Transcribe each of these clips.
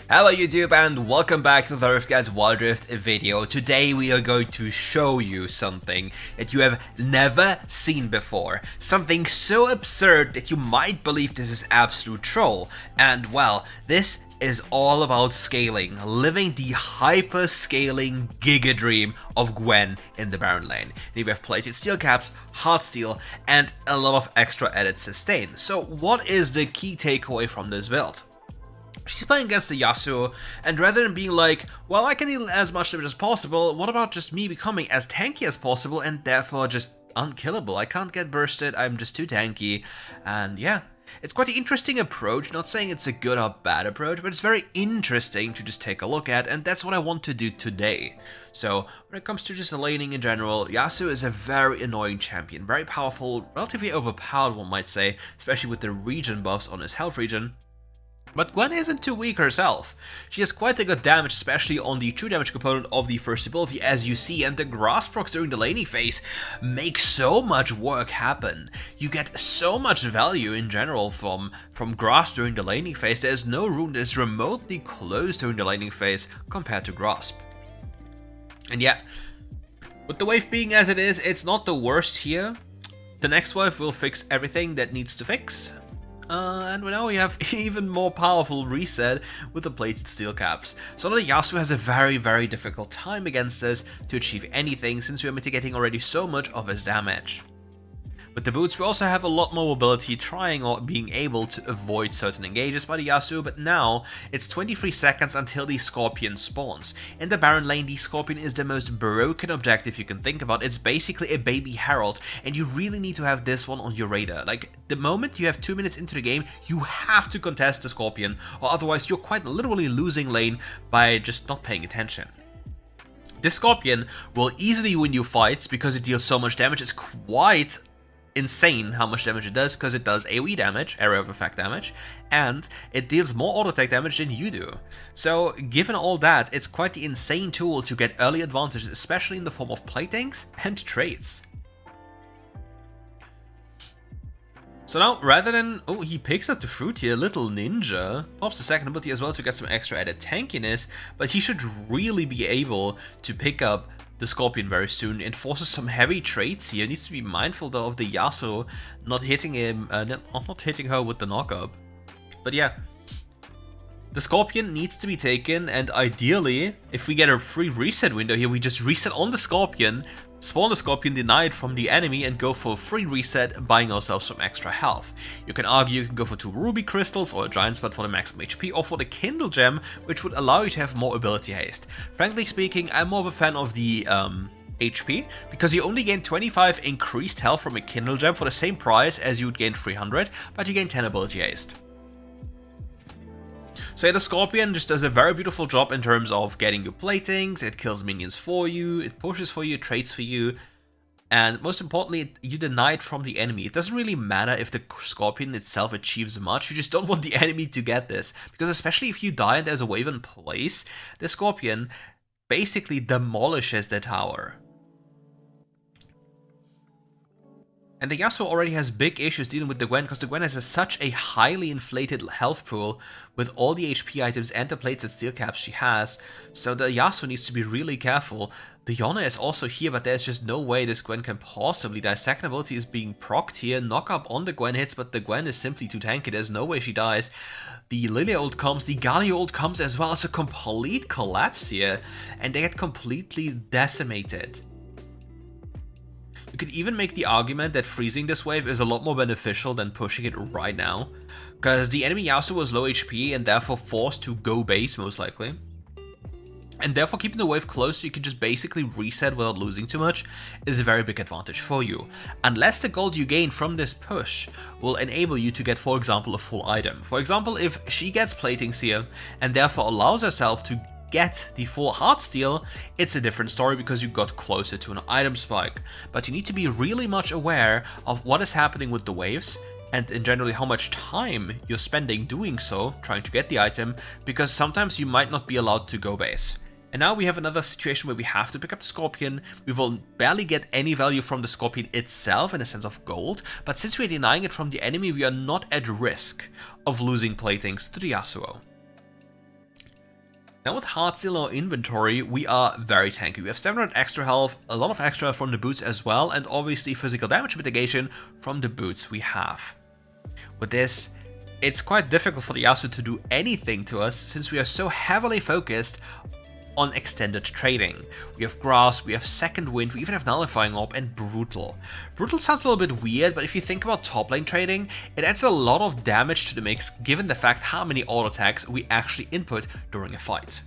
Hello YouTube and welcome back to the RiftGuides WildRift video. Today we are going to show you something that you have never seen before. Something so absurd that you might believe this is absolute troll. And well, this is all about scaling, living the hyper-scaling giga dream of Gwen in the Baron lane. And we have plated steel caps, hard steel, and a lot of extra added sustain. So what is the key takeaway from this build? She's playing against the Yasuo, and rather than being like, well, I can deal as much damage as possible, what about just me becoming as tanky as possible and therefore just unkillable? I can't get bursted, I'm just too tanky, and yeah. It's quite an interesting approach, not saying it's a good or bad approach, but it's very interesting to just take a look at, and that's what I want to do today. So, when it comes to just laning in general, Yasuo is a very annoying champion, very powerful, relatively overpowered one might say, especially with the regen buffs on his health regen. But Gwen isn't too weak herself. She has quite a good damage, especially on the true damage component of the first ability, as you see, and the grass procs during the laning phase make so much work happen. You get so much value in general from grass during the laning phase. There's no rune that is remotely close during the laning phase compared to grasp. And yeah, with the wave being as it is, it's not the worst here. The next wave will fix everything that needs to fix. And now we have even more powerful reset with the plated steel caps. So now the Yasuo has a very difficult time against us to achieve anything, since we are mitigating already so much of his damage. With the boots we also have a lot more mobility, trying or being able to avoid certain engages by the Yasuo, but now it's 23 seconds until the Scorpion spawns. In the Baron lane, the Scorpion is the most broken objective you can think about. It's basically a baby herald, and you really need to have this one on your radar. Like, the moment you have 2 minutes into the game, you have to contest the Scorpion, or otherwise you're quite literally losing lane by just not paying attention. This Scorpion will easily win you fights because it deals so much damage. It's quite insane how much damage it does, because it does AoE damage, area of effect damage, and it deals more auto attack damage than you do. So given all that, it's quite the insane tool to get early advantages, especially in the form of platings and trades. So now, rather than, oh, he picks up the fruit here, little ninja, pops the second ability as well to get some extra added tankiness, but he should really be able to pick up the Scorpion very soon. It forces some heavy trades here. Needs to be mindful though of the Yasuo not hitting him, not hitting her with the knockup. But yeah, the Scorpion needs to be taken, and ideally, if we get a free reset window here, we just reset on the Scorpion, spawn the Scorpion, deny it from the enemy, and go for a free reset, buying ourselves some extra health. You can argue you can go for 2 ruby crystals or a giant spot for the maximum HP, or for the Kindle gem, which would allow you to have more ability haste. Frankly speaking, I'm more of a fan of the HP, because you only gain 25 increased health from a Kindle gem for the same price as you would gain 300, but you gain 10 ability haste. So yeah, the Scorpion just does a very beautiful job in terms of getting you platings, it kills minions for you, it pushes for you, trades for you, and most importantly, you deny it from the enemy. It doesn't really matter if the Scorpion itself achieves much, you just don't want the enemy to get this, because especially if you die and there's a wave in place, the Scorpion basically demolishes the tower. And the Yasuo already has big issues dealing with the Gwen, because the Gwen has such a highly inflated health pool with all the HP items and the plates and steel caps she has, so the Yasuo needs to be really careful. The Yona is also here, but there's just no way this Gwen can possibly die. Second ability is being procced here, knock up on the Gwen hits, but the Gwen is simply too tanky, there's no way she dies. The Lilia ult comes, the Galio ult comes as well. It's a complete collapse here, and they get completely decimated. You could even make the argument that freezing this wave is a lot more beneficial than pushing it right now, because the enemy Yasuo was low HP and therefore forced to go base most likely. And therefore keeping the wave close so you can just basically reset without losing too much is a very big advantage for you. Unless the gold you gain from this push will enable you to get, for example, a full item. For example, if she gets platings here and therefore allows herself to get the full hard steel, it's a different story because you got closer to an item spike. But you need to be really much aware of what is happening with the waves, and in generally how much time you're spending doing so, trying to get the item, because sometimes you might not be allowed to go base. And now we have another situation where we have to pick up the Scorpion. We will barely get any value from the Scorpion itself in a sense of gold, but since we're denying it from the enemy, we are not at risk of losing platings to the Yasuo. Now with Heartsteel in our inventory, we are very tanky. We have 700 extra health, a lot of extra from the boots as well, and obviously physical damage mitigation from the boots we have. With this, it's quite difficult for the Yasuo to do anything to us since we are so heavily focused on extended trading. We have Grasp, we have Second Wind, we even have Nullifying Orb and Brutal. Brutal sounds a little bit weird, but if you think about top lane trading, it adds a lot of damage to the mix given the fact how many auto attacks we actually input during a fight.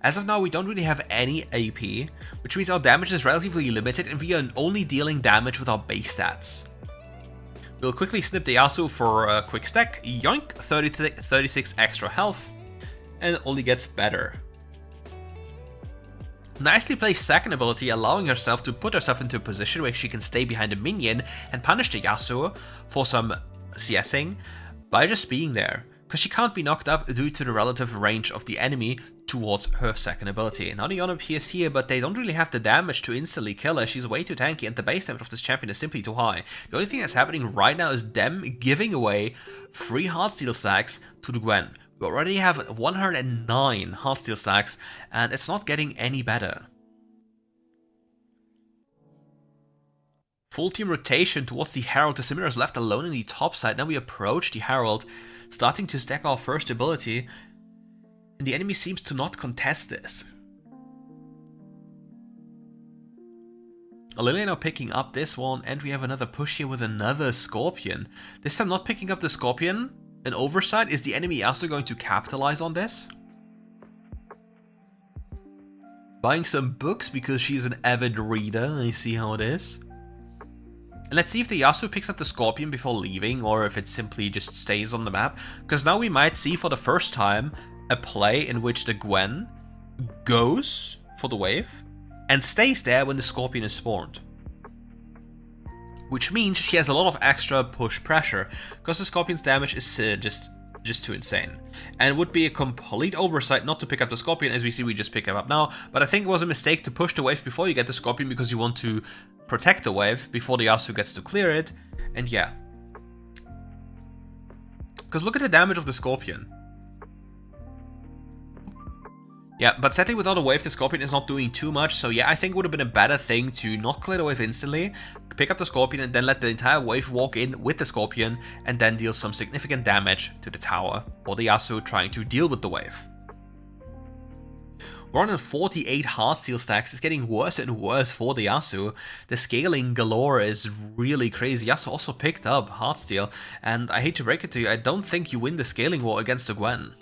As of now, we don't really have any AP, which means our damage is relatively limited and we are only dealing damage with our base stats. We'll quickly snip the Yasuo for a quick stack, yoink, 36 extra health, and it only gets better. Nicely placed second ability, allowing herself to put herself into a position where she can stay behind a minion and punish the Yasuo for some CSing by just being there, because she can't be knocked up due to the relative range of the enemy towards her second ability. Now the Ion appears here, but they don't really have the damage to instantly kill her. She's way too tanky and the base damage of this champion is simply too high. The only thing that's happening right now is them giving away free Heartsteel stacks to the Gwen. We already have 109 Heartsteel stacks and it's not getting any better. Full team rotation towards the Herald. The Samira is left alone in the top side. Now we approach the Herald, starting to stack our first ability. And the enemy seems to not contest this. Lilia now picking up this one, and we have another push here with another Scorpion. This time not picking up the Scorpion. An oversight. Is the enemy also going to capitalize on this? Buying some books because she's an avid reader. I see how it is. And let's see if the Yasuo picks up the Scorpion before leaving, or if it simply just stays on the map. Because now we might see for the first time a play in which the Gwen goes for the wave and stays there when the Scorpion is spawned. Which means she has a lot of extra push pressure, because the Scorpion's damage is just too insane. And it would be a complete oversight not to pick up the Scorpion, as we see we just pick him up now, but I think it was a mistake to push the wave before you get the Scorpion, because you want to protect the wave before the Yasuo gets to clear it, and yeah. Because look at the damage of the Scorpion. Yeah, but sadly without a wave, the Scorpion is not doing too much, so yeah, I think it would have been a better thing to not clear the wave instantly, pick up the Scorpion and then let the entire wave walk in with the Scorpion, and then deal some significant damage to the tower, or the Yasuo trying to deal with the wave. We're on 48 Heartsteel stacks, it's getting worse and worse for the Yasuo. The scaling galore is really crazy. Yasuo also picked up Heartsteel, and I hate to break it to you, I don't think you win the scaling war against the Gwen.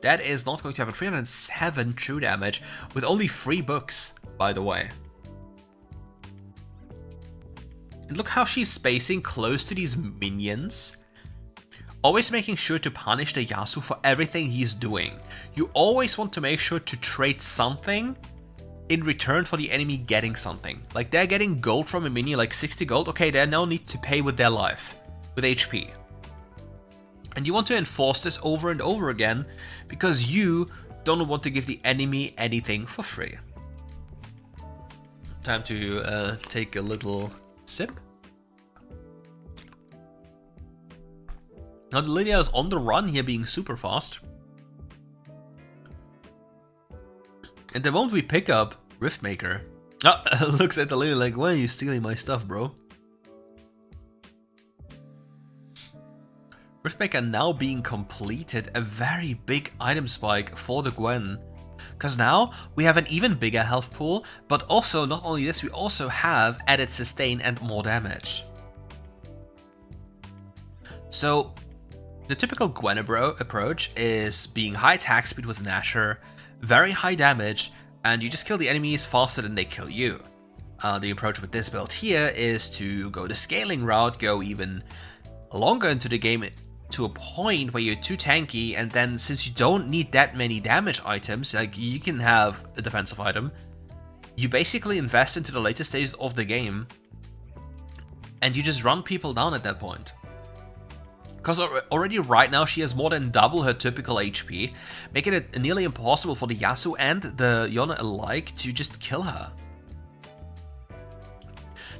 That is not going to happen. 307 true damage with only 3 books, by the way. And look how she's spacing close to these minions. Always making sure to punish the Yasuo for everything he's doing. You always want to make sure to trade something in return for the enemy getting something. Like they're getting gold from a minion, like 60 gold. Okay, they now need to pay with their life, with HP. And you want to enforce this over and over again, because you don't want to give the enemy anything for free. Time to take a little sip. Now Lydia is on the run here, being super fast. And the moment we pick up Riftmaker, looks at the lady like, why are you stealing my stuff, bro? Riftmaker now being completed, a very big item spike for the Gwen. Because now we have an even bigger health pool, but also not only this, we also have added sustain and more damage. So the typical Gwen approach is being high attack speed with Nasher, very high damage, and you just kill the enemies faster than they kill you. The approach with this build here is to go the scaling route, go even longer into the game to a point where you're too tanky, and then since you don't need that many damage items, like you can have a defensive item, you basically invest into the later stages of the game and you just run people down at that point. Because already right now she has more than double her typical HP, making it nearly impossible for the Yasuo and the Yone alike to just kill her.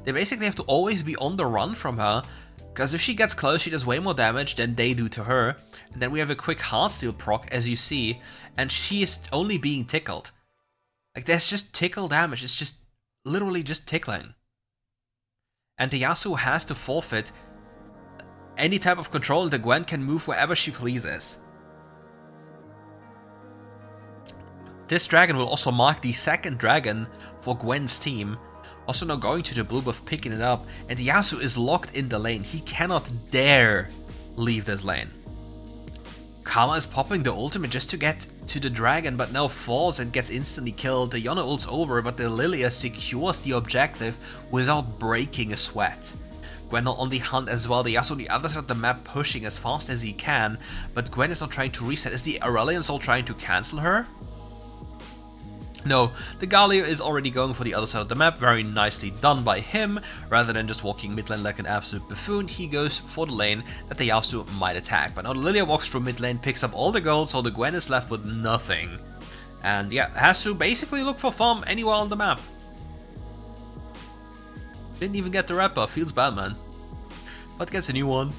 They basically have to always be on the run from her, Because if she gets close, she does way more damage than they do to her. And then we have a quick heartsteel proc, as you see, and she is only being tickled. Like, there's just tickle damage, it's just literally just tickling. And the Yasuo has to forfeit any type of control, and the Gwen can move wherever she pleases. This dragon will also mark the second dragon for Gwen's team. Also now going to the blue buff, picking it up, and the Yasuo is locked in the lane. He cannot dare leave this lane. Karma is popping the ultimate just to get to the dragon, but now falls and gets instantly killed. The Yone ults over, but the Lilia secures the objective without breaking a sweat. Gwen on the hunt as well, the Yasuo on the other side of the map pushing as fast as he can, but Gwen is not trying to reset. Is the Aurelion Soul trying to cancel her? No, the Galio is already going for the other side of the map, very nicely done by him. Rather than just walking mid lane like an absolute buffoon, he goes for the lane that the Yasuo might attack. But now the Lilia walks through mid lane, picks up all the gold, so the Gwen is left with nothing. And yeah, has to basically look for farm anywhere on the map. Didn't even get the red buff, feels bad, man. But gets a new one.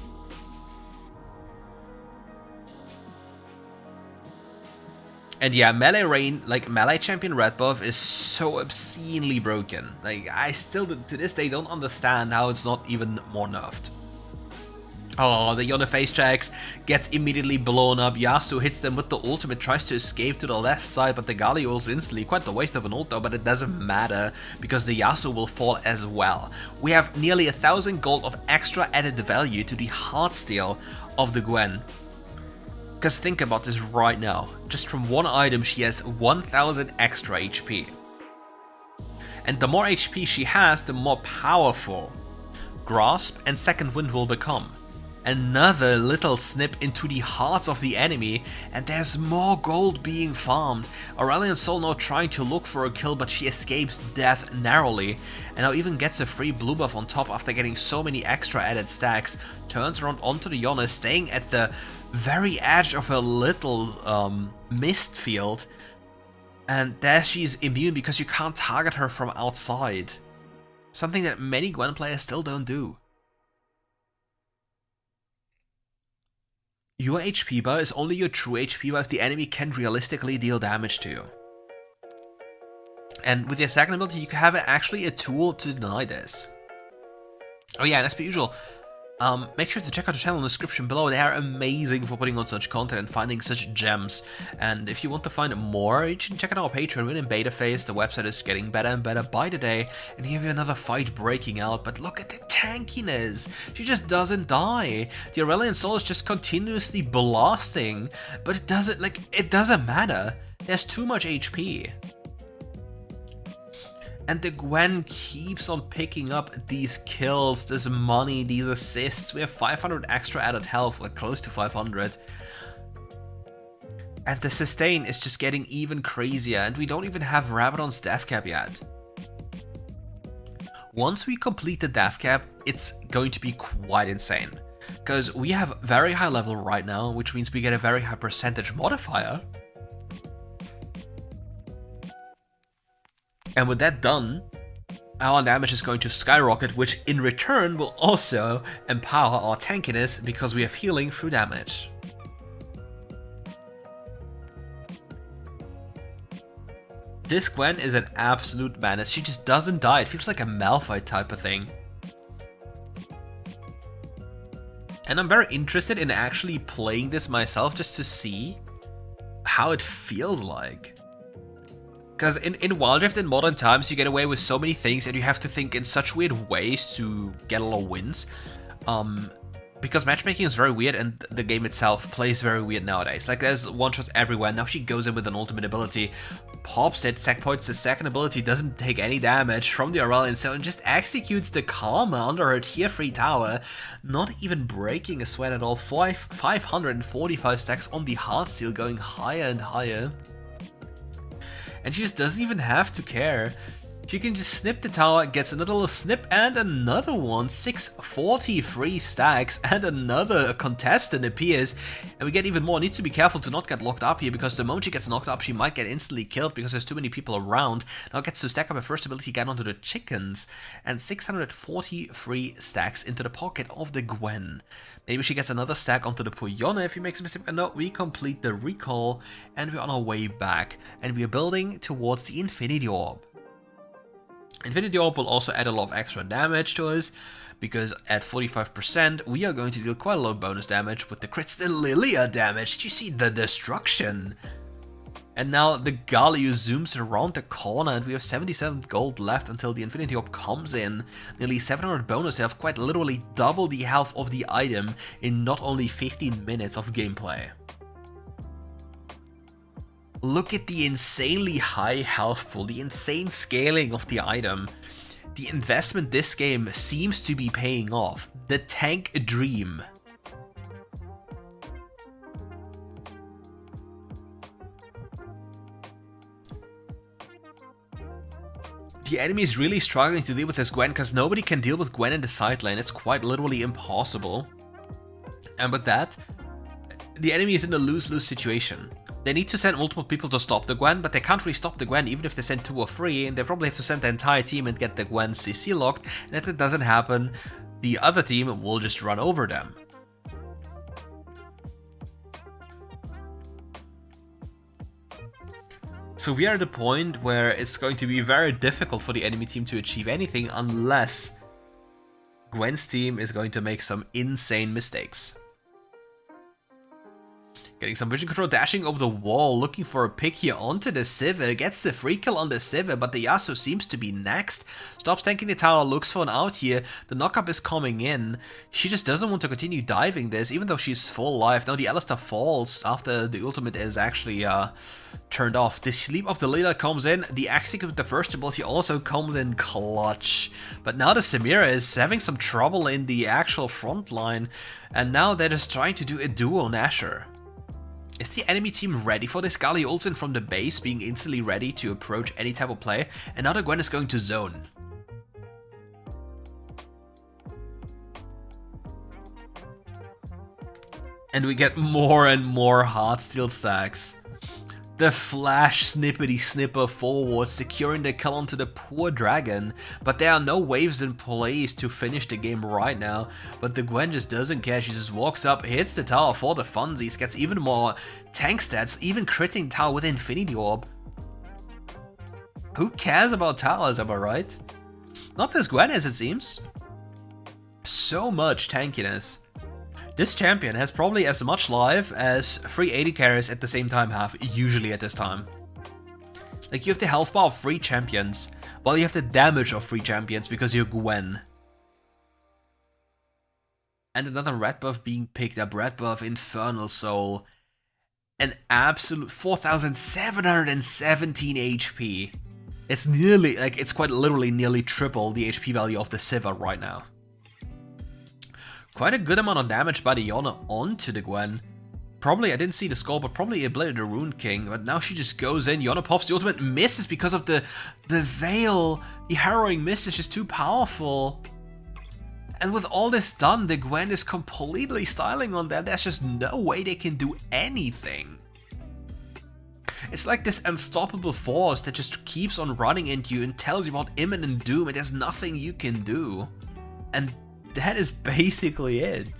And yeah, melee Rain, like melee champion red buff is so obscenely broken. Like, I still to this day don't understand how it's not even more nerfed. Oh, the Yone face checks, gets immediately blown up. Yasuo hits them with the ultimate, tries to escape to the left side, but the Galio ults instantly. Quite the waste of an ult though, but it doesn't matter because the Yasuo will fall as well. We have nearly 1,000 gold of extra added value to the heartsteel of the Gwen. Because think about this right now, just from one item she has 1000 extra HP. And the more HP she has, the more powerful Grasp and Second Wind will become. Another little snip into the hearts of the enemy, and there's more gold being farmed. Aurelion Sol now trying to look for a kill, but she escapes death narrowly, and now even gets a free blue buff on top after getting so many extra added stacks. Turns around onto the Yone, staying at the very edge of a little mist field, and there she's immune because you can't target her from outside. Something that many Gwen players still don't do. Your HP bar is only your true HP bar if the enemy can realistically deal damage to you. And with your second ability, you can have actually a tool to deny this. Oh yeah, and as per usual, make sure to check out the channel in the description below. They are amazing for putting on such content and finding such gems. And if you want to find more, you should check out our Patreon. We're in beta phase. The website is getting better and better by the day. And here we have another fight breaking out. But look at the tankiness. She just doesn't die. The Aurelion Soul is just continuously blasting. But it doesn't matter. There's too much HP. And the Gwen keeps on picking up these kills, this money, these assists. We have 500 extra added health, like close to 500. And the sustain is just getting even crazier, and we don't even have Rabadon's death cap yet. Once we complete the death cap, it's going to be quite insane. Because we have very high level right now, which means we get a very high percentage modifier. And with that done, our damage is going to skyrocket, which in return will also empower our tankiness because we have healing through damage. This Gwen is an absolute menace. She just doesn't die. It feels like a Malphite type of thing. And I'm very interested in actually playing this myself just to see how it feels like. Because in WildRift in modern times, you get away with so many things and you have to think in such weird ways to get a lot of wins. Because matchmaking is very weird and the game itself plays very weird nowadays. Like there's one-shots everywhere. Now she goes in with an ultimate ability, pops it, sack points the second ability, doesn't take any damage from the Aurelion Soul and just executes the Karma under her tier 3 tower, not even breaking a sweat at all. 545 stacks on the heartsteel, going higher and higher. And she just doesn't even have to care She can just snip the tower, gets another little snip and another one, 643 stacks, and another contestant appears, and we get even more. Needs to be careful to not get locked up here, because the moment she gets knocked up, she might get instantly killed because there's too many people around. Now gets to stack up her first ability, get onto the chickens, and 643 stacks into the pocket of the Gwen. Maybe she gets another stack onto the Poyona if he makes a mistake. And no, we complete the recall, and we're on our way back, and we are building towards the Infinity Orb. Infinity Orb will also add a lot of extra damage to us, because at 45% we are going to deal quite a lot of bonus damage with the crits, the Lilia damage. Did you see the destruction? And now the Galio zooms around the corner, and we have 77 gold left until the Infinity Orb comes in. Nearly 700 bonus health, quite literally double the health of the item in not only 15 minutes of gameplay. Look at the insanely high health pool, the insane scaling of the item. The investment this game seems to be paying off. The tank dream. The enemy is really struggling to deal with this Gwen, because nobody can deal with Gwen in the side lane. It's quite literally impossible. And with that, the enemy is in a lose-lose situation. They need to send multiple people to stop the Gwen, but they can't really stop the Gwen even if they send 2 or 3, and they probably have to send the entire team and get the Gwen CC locked, and if that doesn't happen, the other team will just run over them. So we are at the point where it's going to be very difficult for the enemy team to achieve anything unless Gwen's team is going to make some insane mistakes. Getting some vision control, dashing over the wall, looking for a pick here onto the Sivir, gets the free kill on the Sivir, but the Yasuo seems to be next. Stops tanking the tower, looks for an out here, the knockup is coming in. She just doesn't want to continue diving this, even though she's full life. Now the Alistar falls after the ultimate is actually turned off. The sleep of the leader comes in, the execute the first ability also comes in clutch. But now the Samira is having some trouble in the actual front line, and now they're just trying to do a duo Nashor. Is the enemy team ready for this? Galio ults in from the base, being instantly ready to approach any type of play, and now the Gwen is going to zone. And we get more and more Heartsteel stacks. The flash snippety snipper forward, securing the kill onto the poor dragon, but there are no waves in place to finish the game right now. But the Gwen just doesn't care, she just walks up, hits the tower for the funsies, gets even more tank stats, even critting tower with Infinity Orb. Who cares about towers, am I right? Not this Gwen, as it seems. So much tankiness. This champion has probably as much life as 3 AD carries at the same time have, usually at this time. Like, you have the health bar of 3 champions, while you have the damage of 3 champions because you're Gwen. And another red buff being picked up, red buff Infernal Soul. An absolute 4,717 HP. It's nearly, like, it's quite literally nearly triple the HP value of the Sivir right now. Quite a good amount of damage by the Iona onto the Gwen. Probably, I didn't see the score, but probably ablated the Rune King. But now she just goes in, Iona pops the ultimate, misses because of the Veil. The harrowing mist is just too powerful. And with all this done, the Gwen is completely styling on them. There's just no way they can do anything. It's like this unstoppable force that just keeps on running into you and tells you about imminent doom, and there's nothing you can do. And that is basically it.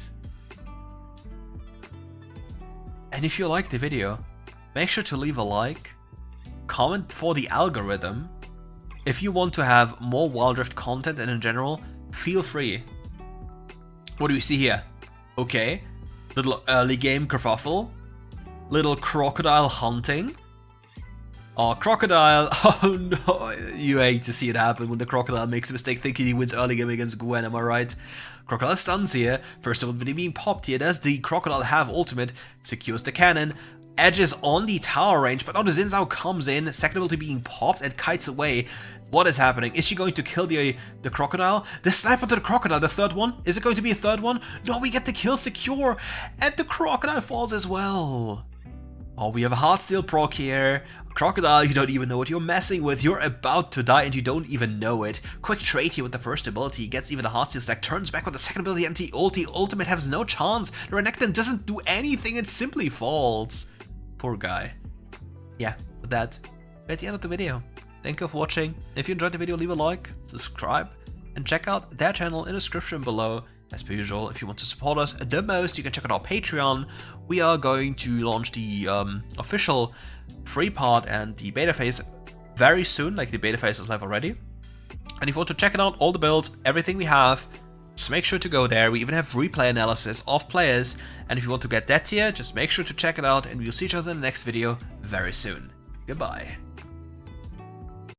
And if you liked the video, make sure to leave a like, comment for the algorithm. If you want to have more WildRift content and in general, feel free. What do we see here? Okay, little early game kerfuffle, little crocodile hunting. Oh, crocodile, oh no, you hate to see it happen when the crocodile makes a mistake thinking he wins early game against Gwen, am I right? Crocodile stuns here, first of all, being popped here, does the crocodile have ultimate, secures the cannon, edges on the tower range, but now the Xin Zhao comes in, second ability being popped and kites away. What is happening? Is she going to kill the crocodile? The sniper to the crocodile, the third one? Is it going to be a third one? No, we get the kill secure, and the crocodile falls as well. Oh, we have a Heartsteel proc here. Crocodile, you don't even know what you're messing with. You're about to die and you don't even know it. Quick trade here with the first ability. Gets even the Heartsteel stack. Turns back with the second ability and the ultimate has no chance. The Renekton doesn't do anything. It simply falls. Poor guy. Yeah, with that, we're at the end of the video. Thank you for watching. If you enjoyed the video, leave a like, subscribe, and check out their channel in the description below. As per usual, if you want to support us the most, you can check out our Patreon. We are going to launch the official free part and the beta phase very soon, like the beta phase is live already. And if you want to check out all the builds, everything we have, just make sure to go there. We even have replay analysis of players. And if you want to get that tier, just make sure to check it out, and we'll see each other in the next video very soon. Goodbye.